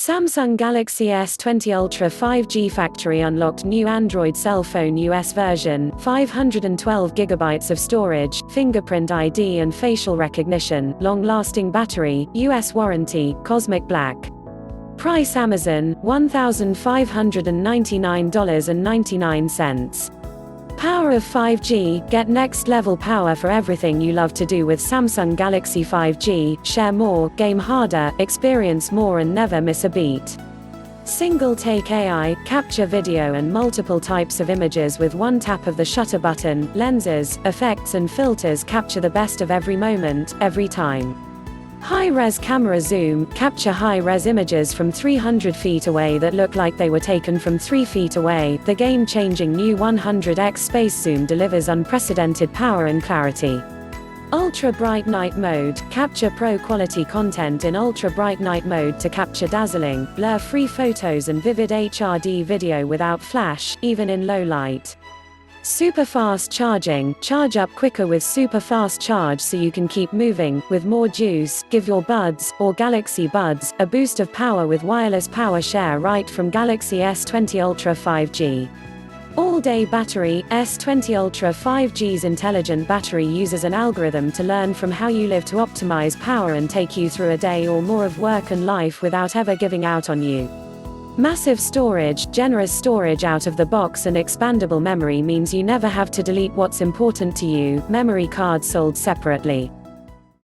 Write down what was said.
Samsung Galaxy S20 Ultra 5G factory unlocked new Android cell phone US version, 512GB of storage, fingerprint ID and facial recognition, long-lasting battery, US warranty, cosmic black. Price Amazon, $1,599.99. Power of 5G, get next-level power for everything you love to do with Samsung Galaxy 5G, share more, game harder, experience more and never miss a beat. Single-take AI, capture video and multiple types of images with one tap of the shutter button, lenses, effects and filters capture the best of every moment, every time. High-res camera zoom, capture high-res images from 300 feet away that look like they were taken from 3 feet away. The game-changing new 100x space zoom delivers unprecedented power and clarity. Ultra bright night mode, capture pro-quality content in ultra bright night mode to capture dazzling, blur-free photos and vivid HRD video without flash, even in low light. Super fast charging, charge up quicker with super fast charge so you can keep moving, with more juice. Give your buds, or Galaxy Buds, a boost of power with wireless power share right from Galaxy S20 Ultra 5G. All-day battery, S20 Ultra 5G's intelligent battery uses an algorithm to learn from how you live to optimize power and take you through a day or more of work and life without ever giving out on you. Massive storage, generous storage out of the box and expandable memory means you never have to delete what's important to you. Memory cards sold separately.